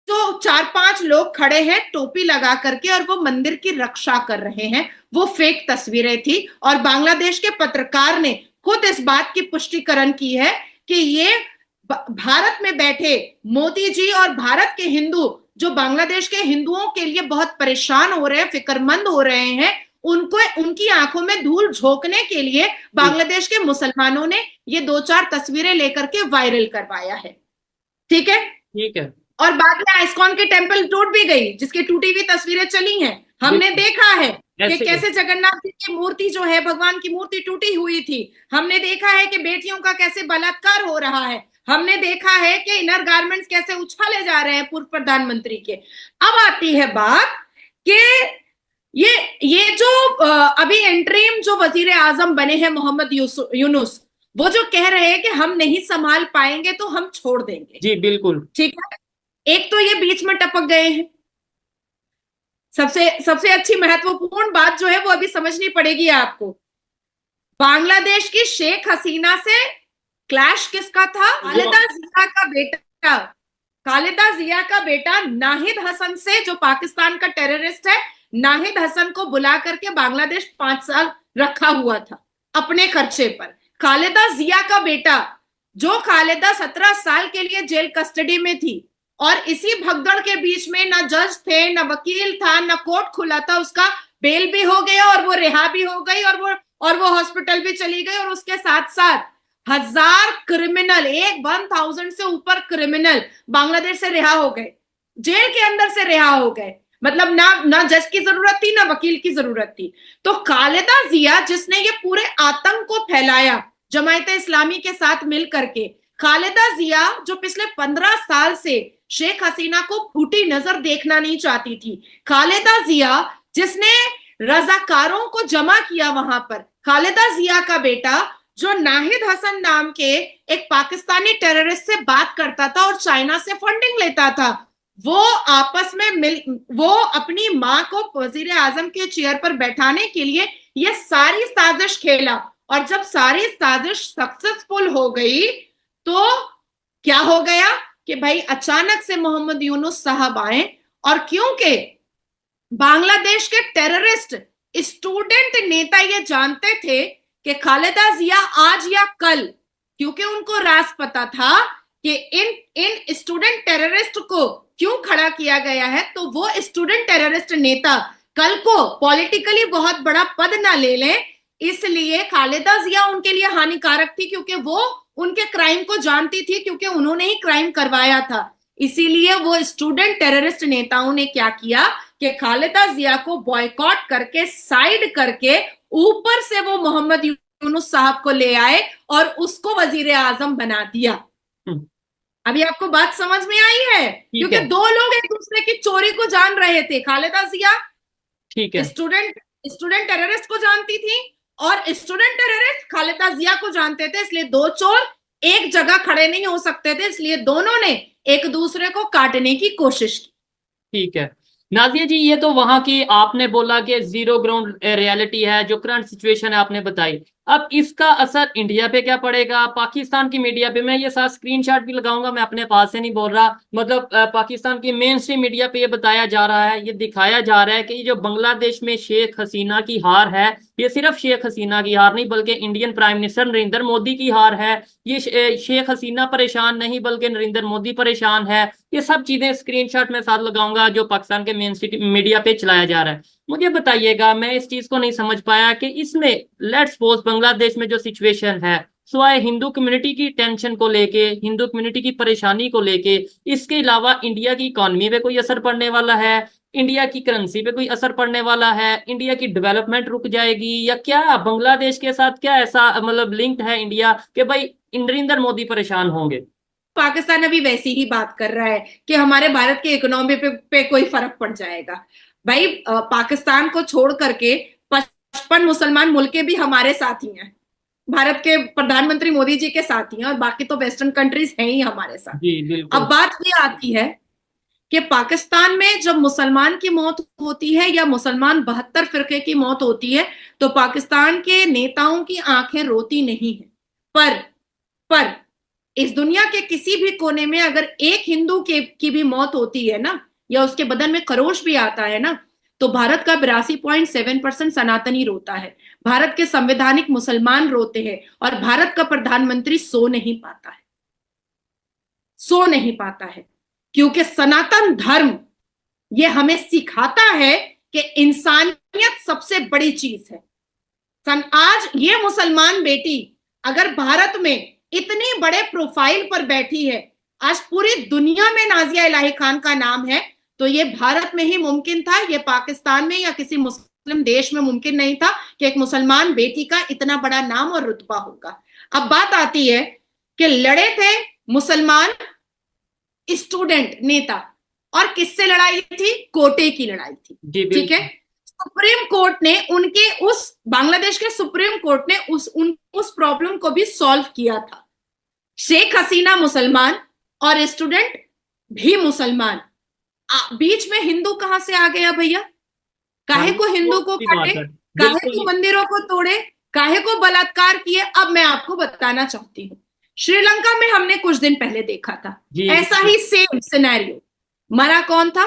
जो 4-5 लोग खड़े हैं टोपी लगा करके और वो मंदिर की रक्षा कर रहे हैं, वो फेक तस्वीरें थी। और बांग्लादेश के पत्रकार ने खुद इस बात की पुष्टिकरण की है कि ये भारत में बैठे मोदी जी और भारत के हिंदू जो बांग्लादेश के हिंदुओं के लिए बहुत परेशान हो रहे हैं, फिक्रमंद हो रहे हैं, उनको उनकी आंखों में धूल झोंकने के लिए बांग्लादेश के मुसलमानों ने ये 2-4 तस्वीरें लेकर के वायरल करवाया है। ठीक है, ठीक है। और बाद में आइस्कॉन की टेम्पल टूट भी गई, जिसकी टूटी हुई तस्वीरें चली हैं। हमने बिल्कुल देखा है कि ऐसे ही है। कैसे जगन्नाथ जी की मूर्ति जो है, भगवान की मूर्ति टूटी हुई थी। हमने देखा है कि बेटियों का कैसे बलात्कार हो रहा है। हमने देखा है कि इनर गारमेंट्स कैसे उछाले जा रहे हैं पूर्व प्रधानमंत्री के। अब आती है बात कि ये जो अभी एंट्रीम जो वजीर आजम बने हैं मोहम्मद यूनुस, वो जो कह रहे हैं कि हम नहीं संभाल पाएंगे तो हम छोड़ देंगे। जी बिल्कुल। ठीक है, एक तो ये बीच में टपक गए हैं। सबसे सबसे अच्छी महत्वपूर्ण बात जो है वो अभी समझनी पड़ेगी आपको। बांग्लादेश की शेख हसीना से क्लैश किसका था? खालिदा जिया का बेटा, खालिदा जिया का बेटा नाहिद हसन से, जो पाकिस्तान का टेररिस्ट है, नाहिद हसन को बुला करके बांग्लादेश 5 साल रखा हुआ था अपने खर्चे पर। खालिदा जिया का बेटा, जो खालिदा 17 साल के लिए जेल कस्टडी में थी, और इसी भगदड़ के बीच में ना जज थे, ना वकील था, ना कोर्ट खुला था, उसका बेल भी हो गया और वो रिहा भी हो गई और वो हॉस्पिटल भी चली गई। और उसके साथ साथ 1000 क्रिमिनल, 1000 से ऊपर क्रिमिनल बांग्लादेश से रिहा हो गए, जेल के अंदर से रिहा हो गए। मतलब ना जज की जरूरत थी, ना वकील की जरूरत थी। तो खालिदा जिया, जिसने ये पूरे आतंक को फैलाया जमायत इस्लामी के साथ मिल करके, खालिदा जिया जो पिछले 15 साल से शेख हसीना को फूटी नजर देखना नहीं चाहती थी, खालिदा जिया जिसने रजाकारों को जमा किया वहां पर, खालिदा जिया का बेटा जो नाहिद हसन नाम के एक पाकिस्तानी टेररिस्ट से बात करता था और चाइना से फंडिंग लेता था, वो आपस में वो अपनी मां को वजीर आजम के चेयर पर बैठाने के लिए ये सारी साजिश खेला। और जब सारी साजिश सक्सेसफुल हो गई तो क्या हो गया कि भाई अचानक से मोहम्मद यूनुस साहब आए। और क्योंकि बांग्लादेश के टेररिस्ट स्टूडेंट नेता ये जानते थे कि खालिदा जिया आज या कल, क्योंकि उनको राज पता था कि इन स्टूडेंट टेररिस्ट को क्यों खड़ा किया गया है, तो वो स्टूडेंट टेररिस्ट नेता कल को पॉलिटिकली बहुत बड़ा पद ना ले लें, इसलिए खालिदा जिया उनके लिए हानिकारक थी, क्योंकि वो उनके क्राइम को जानती थी, क्योंकि उन्होंने ही क्राइम करवाया था। इसीलिए वो स्टूडेंट टेररिस्ट नेताओं ने क्या किया कि खालिदा जिया को बॉयकॉट करके, साइड करके, ऊपर से वो मोहम्मद यूनुस साहब को ले आए और उसको वजीर आजम बना दिया। अभी आपको बात समझ में आई है? क्योंकि दो लोग एक दूसरे की चोरी को जान रहे थे। खालिदा जिया ठीक है स्टूडेंट टेररिस्ट को जानती थी और स्टूडेंट टेररिस्ट खालिदा जिया को जानते थे, इसलिए दो चोर एक जगह खड़े नहीं हो सकते थे, इसलिए दोनों ने एक दूसरे को काटने की कोशिश की। ठीक है नाजिया जी, ये तो वहां की आपने बोला कि जीरो ग्राउंड रियलिटी है, जो करंट सिचुएशन है आपने बताई। अब इसका असर इंडिया पे क्या पड़ेगा, पाकिस्तान की मीडिया पे? मैं ये साथ स्क्रीनशॉट भी लगाऊंगा, मैं अपने पास से नहीं बोल रहा। मतलब पाकिस्तान की मेन स्ट्रीम मीडिया पे ये बताया जा रहा है, ये दिखाया जा रहा है कि ये जो बांग्लादेश में शेख हसीना की हार है, ये सिर्फ शेख हसीना की हार नहीं बल्कि Indian prime minister Narendra Modi की हार है। ये शेख हसीना परेशान नहीं बल्कि नरेंद्र मोदी परेशान है। ये सब चीजें स्क्रीनशॉट में साथ लगाऊंगा जो पाकिस्तान के मेन स्ट्रीम मीडिया पे चलाया जा रहा है। मुझे बताइएगा, मैं इस चीज को नहीं समझ पाया कि इसमें लेट्स सपोज बांग्लादेश में जो सिचुएशन है, सिवाय हिंदू कम्युनिटी की टेंशन को लेके, हिंदू कम्युनिटी की परेशानी को लेके, इसके अलावा इंडिया की इकोनॉमी पे कोई असर पड़ने वाला है, इंडिया की करेंसी पे कोई असर पड़ने वाला है, इंडिया की डेवलपमेंट रुक जाएगी, या क्या बांग्लादेश के साथ क्या ऐसा मतलब लिंक्ड है इंडिया कि भाई नरेंद्र मोदी परेशान होंगे? पाकिस्तान अभी वैसी ही बात कर रहा है कि हमारे भारत के इकोनॉमी पे कोई फर्क पड़ जाएगा। भाई पाकिस्तान को छोड़ करके 55 मुसलमान मुल्क भी हमारे साथ ही हैं, भारत के प्रधानमंत्री मोदी जी के साथ ही हैं, और बाकी तो वेस्टर्न कंट्रीज हैं ही हमारे साथ। जी बिल्कुल। अब बात ये आती है कि पाकिस्तान में जब मुसलमान की मौत होती है या मुसलमान 72 फिरके की मौत होती है, तो पाकिस्तान के नेताओं की आंखें रोती नहीं है। पर इस दुनिया के किसी भी कोने में अगर एक हिंदू की भी मौत होती है ना, या उसके बदन में खरोश भी आता है ना, तो भारत का 82.7% सनातनी रोता है, भारत के संवैधानिक मुसलमान रोते हैं, और भारत का प्रधानमंत्री सो नहीं पाता है, सो नहीं पाता है, क्योंकि सनातन धर्म ये हमें सिखाता है कि इंसानियत सबसे बड़ी चीज है। आज ये मुसलमान बेटी अगर भारत में इतनी बड़े प्रोफाइल पर बैठी है, आज पूरी दुनिया में नाजिया इलाही खान का नाम है, तो ये भारत में ही मुमकिन था, ये पाकिस्तान में या किसी मुस्लिम देश में मुमकिन नहीं था कि एक मुसलमान बेटी का इतना बड़ा नाम और रुतबा होगा। अब बात आती है कि लड़े थे मुसलमान स्टूडेंट नेता, और किससे लड़ाई थी? कोटे की लड़ाई थी, ठीक है। सुप्रीम कोर्ट ने उनके उस बांग्लादेश के सुप्रीम कोर्ट ने उस प्रॉब्लम को भी सॉल्व किया था। शेख हसीना मुसलमान और स्टूडेंट भी मुसलमान, बीच में हिंदू कहां से आ गया भैया? काहे को हिंदू को काटे, काहे को मंदिरों को तोड़े, काहे को बलात्कार किए? अब मैं आपको बताना चाहती हूँ, श्रीलंका में हमने कुछ दिन पहले देखा था ऐसा ही सेम सिनेरियो। मरा कौन था?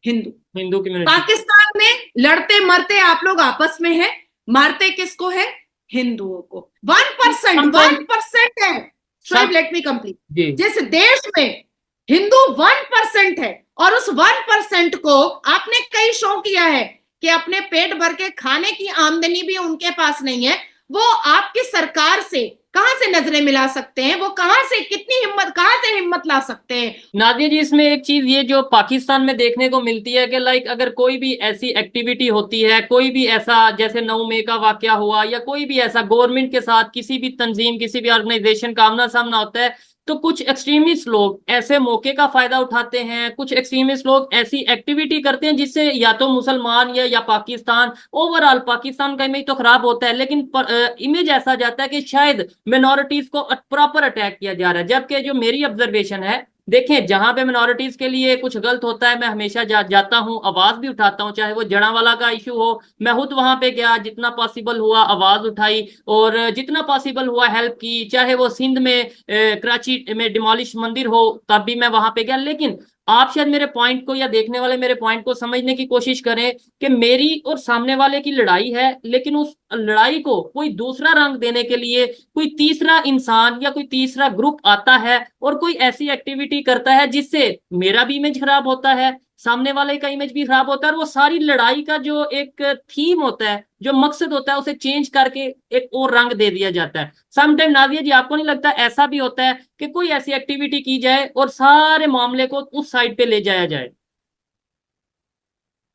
हिंदू कम्युनिटी। पाकिस्तान में लड़ते मरते आप लोग आपस में हैं, मारते किसको है? हिंदुओं को। 1% है। Shoaib, let me complete. जिस देश में हिंदू 1% है, और उस 1% को आपने कई शो किया है कि अपने पेट भर के खाने की आमदनी भी उनके पास नहीं है, वो आपकी सरकार से कहां से नजरें मिला सकते हैं? वो कहां से, कितनी हिम्मत, कहां से हिम्मत ला सकते हैं? नादिया जी, इसमें एक चीज ये जो पाकिस्तान में देखने को मिलती है कि लाइक अगर कोई भी ऐसी एक्टिविटी होती है, कोई भी ऐसा जैसे 9 मई का वाकया हुआ, या कोई भी ऐसा गवर्नमेंट के साथ किसी भी तंजीम, किसी भी ऑर्गेनाइजेशन का आमना सामना होता है, तो कुछ एक्सट्रीमिस्ट लोग ऐसे मौके का फायदा उठाते हैं, कुछ एक्सट्रीमिस्ट लोग ऐसी एक्टिविटी करते हैं जिससे या तो मुसलमान या पाकिस्तान, ओवरऑल पाकिस्तान का इमेज तो खराब होता है, लेकिन इमेज ऐसा जाता है कि शायद मिनॉरिटीज को प्रॉपर अटैक किया जा रहा है। जबकि जो मेरी ऑब्जर्वेशन है, देखें, जहां पे मिनॉरिटीज के लिए कुछ गलत होता है, मैं हमेशा जाता हूं, आवाज भी उठाता हूं, चाहे वो जड़ावाला का इशू हो, मैं खुद वहां पे गया, जितना पॉसिबल हुआ आवाज उठाई और जितना पॉसिबल हुआ हेल्प की, चाहे वो सिंध में कराची में डिमोलिश मंदिर हो, तब भी मैं वहां पे गया। लेकिन आप शायद मेरे पॉइंट को, या देखने वाले मेरे पॉइंट को समझने की कोशिश करें कि मेरी और सामने वाले की लड़ाई है, लेकिन उस लड़ाई को कोई दूसरा रंग देने के लिए कोई तीसरा इंसान या कोई तीसरा ग्रुप आता है और कोई ऐसी एक्टिविटी करता है जिससे मेरा भी इमेज खराब होता है, सामने वाले का इमेज भी खराब होता है, और वो सारी लड़ाई का जो एक थीम होता है, जो मकसद होता है, उसे चेंज करके एक और रंग दे दिया जाता है। समटाइम नादिया जी, आपको नहीं लगता ऐसा भी होता है कि कोई ऐसी एक्टिविटी की जाए और सारे मामले को उस साइड पे ले जाया जाए?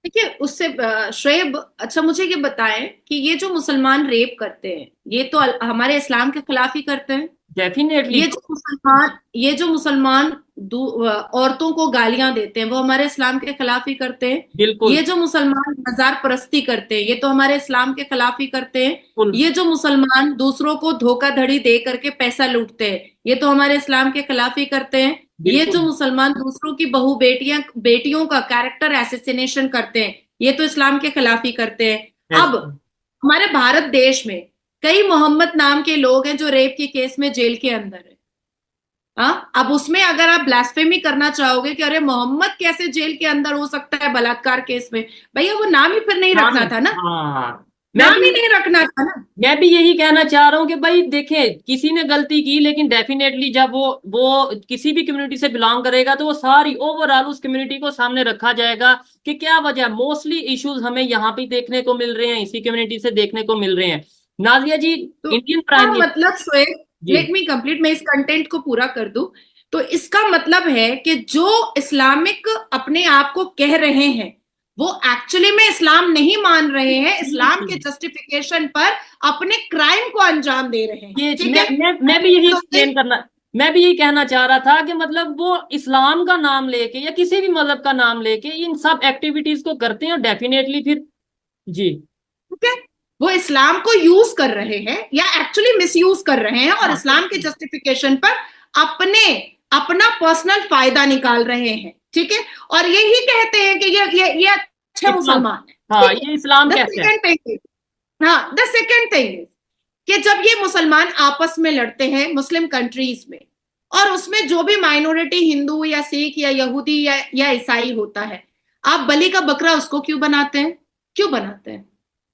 देखिए, उससे शोएब, अच्छा मुझे ये बताएं कि ये जो मुसलमान रेप करते हैं, ये तो हमारे इस्लाम के खिलाफ ही करते हैं। डेफिनेटली। ये जो मुसलमान औरतों को गालियां देते हैं, वो हमारे इस्लाम के खिलाफ ही करते हैं। बिल्कुल। ये जो मुसलमान मजार परस्ती करते हैं, ये तो हमारे इस्लाम के खिलाफ ही करते हैं। ये जो मुसलमान दूसरों को धोखाधड़ी दे करके पैसा लूटते हैं, ये तो हमारे इस्लाम के खिलाफ ही करते हैं। ये जो मुसलमान दूसरों की बेटियों का कैरेक्टर एसेसिनेशन करते हैं, ये तो इस्लाम के खिलाफ ही करते हैं। अब हमारे भारत देश में कई मोहम्मद नाम के लोग हैं जो रेप के केस में जेल के अंदर है। अब उसमें अगर आप ब्लास्फेमी करना चाहोगे कि अरे मोहम्मद कैसे जेल के अंदर हो सकता है बलात्कार केस में, भैया वो नाम ही फिर नहीं रखना था ना। नाम ही नहीं रखना था ना। मैं भी यही कहना चाह रहा हूँ कि भाई देखें, किसी ने गलती की, लेकिन डेफिनेटली जब वो किसी भी कम्युनिटी से बिलोंग करेगा तो वो सारी ओवरऑल उस कम्युनिटी को सामने रखा जाएगा कि क्या वजह, मोस्टली इश्यूज हमें यहाँ पे देखने को मिल रहे हैं, इसी कम्युनिटी से देखने को मिल रहे हैं। नाजिया जी, तो इंडियन प्राइम मतलब शोएब, लेट मी कंप्लीट, मैं इस कंटेंट को पूरा कर दूं। तो इसका मतलब है कि जो इस्लामिक अपने आप को कह रहे हैं, वो एक्चुअली में इस्लाम नहीं मान रहे हैं, इस्लाम के जस्टिफिकेशन पर अपने क्राइम को अंजाम दे रहे हैं। मैं भी यही एक्सप्लेन करना, मैं भी यही कहना चाह रहा था कि मतलब वो इस्लाम का नाम लेके या किसी भी मजहब का नाम लेके इन सब एक्टिविटीज को करते हैं, डेफिनेटली फिर जी ठीक है, वो इस्लाम को यूज कर रहे हैं या एक्चुअली मिसयूज कर रहे हैं, और इस्लाम के जस्टिफिकेशन पर अपना पर्सनल फायदा निकाल रहे हैं। ठीक है, और यही कहते हैं कि ये अच्छा मुसलमान है। हाँ, ये इस्लाम कहते हैं। हाँ, द सेकेंड थिंग कि जब ये मुसलमान आपस में लड़ते हैं मुस्लिम कंट्रीज में, और उसमें जो भी माइनॉरिटी हिंदू या सिख या यहूदी या ईसाई होता है, आप बलि का बकरा उसको क्यों बनाते हैं? क्यों बनाते हैं?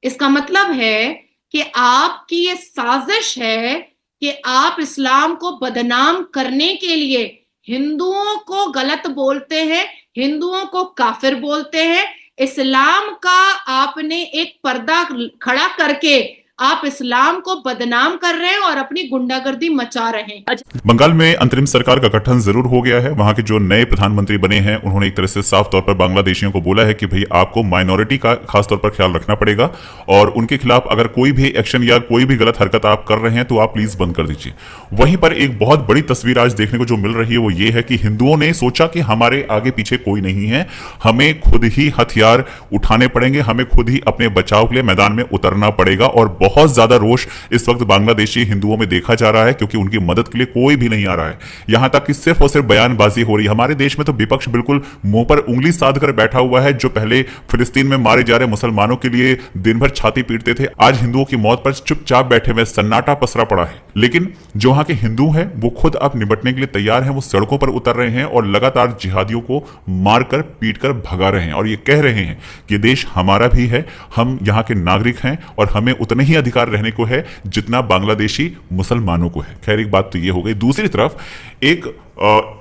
इसका मतलब है कि आपकी ये साजिश है कि आप इस्लाम को बदनाम करने के लिए हिंदुओं को गलत बोलते हैं, हिंदुओं को काफिर बोलते हैं। इस्लाम का आपने एक पर्दा खड़ा करके आप इस्लाम को बदनाम कर रहे हैं और अपनी गुंडागर्दी मचा रहे हैं। बंगाल में अंतरिम सरकार का गठन जरूर हो गया है। वहां के जो नए प्रधानमंत्री बने हैं उन्होंने एक तरह से साफ तौर पर बांग्लादेशियों को बोला है कि भाई आपको माइनॉरिटी का खास तौर पर ख्याल रखना पड़ेगा और उनके खिलाफ अगर कोई भी एक्शन या कोई भी गलत हरकत आप कर रहे हैं तो आप प्लीज बंद कर दीजिए। वहीं पर एक बहुत बड़ी तस्वीर आज देखने को जो मिल रही है वो ये है कि हिंदुओं ने सोचा कि हमारे आगे पीछे कोई नहीं है, हमें खुद ही हथियार उठाने पड़ेंगे, हमें खुद ही अपने बचाव के लिए मैदान में उतरना पड़ेगा। और बहुत ज्यादा रोष इस वक्त बांग्लादेशी हिंदुओं में देखा जा रहा है क्योंकि उनकी मदद के लिए कोई भी नहीं आ रहा है। यहां तक कि सिर्फ और सिर्फ बयानबाजी हो रही है। हमारे देश में तो विपक्ष बिल्कुल मुंह पर उंगली साध कर बैठा हुआ है। जो पहले फिलिस्तीन में मारे जा रहे मुसलमानों के लिए दिन भर छाती पीटते थे, आज हिंदुओं की मौत पर चुपचाप बैठे हुए, सन्नाटा पसरा पड़ा है। लेकिन जो वहां के हिंदू हैं वो खुद अब निपटने के लिए तैयार हैं। वो सड़कों पर उतर रहे हैं और लगातार जिहादियों को मारकर पीटकर भगा रहे हैं और ये कह रहे हैं कि देश हमारा भी है, हम यहाँ के नागरिक हैं और हमें उतने ही अधिकार रहने को है जितना बांग्लादेशी मुसलमानों को है। खैर, एक बात तो ये हो गई। दूसरी तरफ एक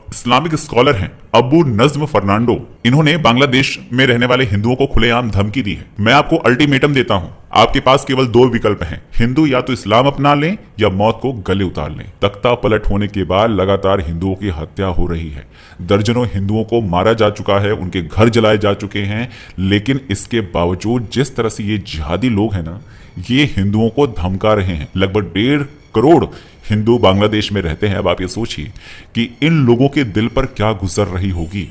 इस्लामिक स्कॉलर हैं अबू नज्म फर्नांडो, इन्होंने बांग्लादेश में रहने वाले हिंदुओं को खुलेआम धमकी दी है। मैं आपको अल्टीमेटम देता हूं, आपके पास केवल दो विकल्प हैं, हिंदू या तो इस्लाम अपना लें या मौत को गले उतार लें। तख्ता पलट होने के बाद लगातार हिंदुओं की हत्या हो रही है, दर्जनों हिंदुओं को मारा जा चुका है, उनके घर जलाए जा चुके हैं। लेकिन इसके बावजूद जिस तरह से ये जिहादी लोग हैं ना, ये हिंदुओं को धमका रहे हैं। लगभग 1.5 करोड़ हिंदू बांग्लादेश में रहते हैं। अब आप ये सोचिए कि इन लोगों के दिल पर क्या गुजर रही होगी।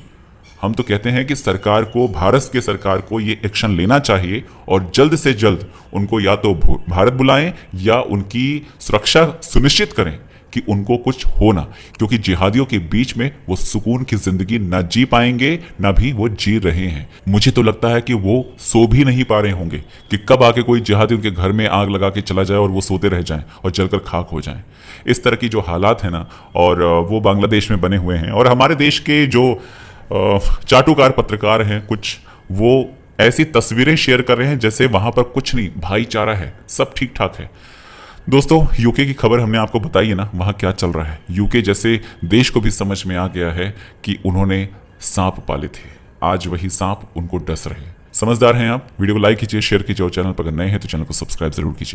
हम तो कहते हैं कि सरकार को, भारत के सरकार को ये एक्शन लेना चाहिए और जल्द से जल्द उनको या तो भारत बुलाएं या उनकी सुरक्षा सुनिश्चित करें कि उनको कुछ हो ना, क्योंकि जिहादियों के बीच में वो सुकून की जिंदगी ना जी पाएंगे ना भी वो जी रहे हैं। मुझे तो लगता है कि वो सो भी नहीं पा रहे होंगे कि कब आके कोई जिहादी उनके घर में आग लगा के चला जाए और वो सोते रह जाएं और जलकर खाक हो जाएं। इस तरह की जो हालात है ना, और वो बांग्लादेश में बने हुए हैं। और हमारे देश के जो चाटुकार पत्रकार हैं कुछ, वो ऐसी तस्वीरें शेयर कर रहे हैं जैसे वहां पर कुछ नहीं, भाईचारा है, सब ठीक ठाक है। दोस्तों, यूके की खबर हमने आपको बताई है ना, वहां क्या चल रहा है। यूके जैसे देश को भी समझ में आ गया है कि उन्होंने सांप पाले थे, आज वही सांप उनको डस रहे हैं। समझदार हैं आप। वीडियो को लाइक कीजिए, शेयर कीजिए और चैनल पर अगर नए हैं तो चैनल को सब्सक्राइब जरूर कीजिए।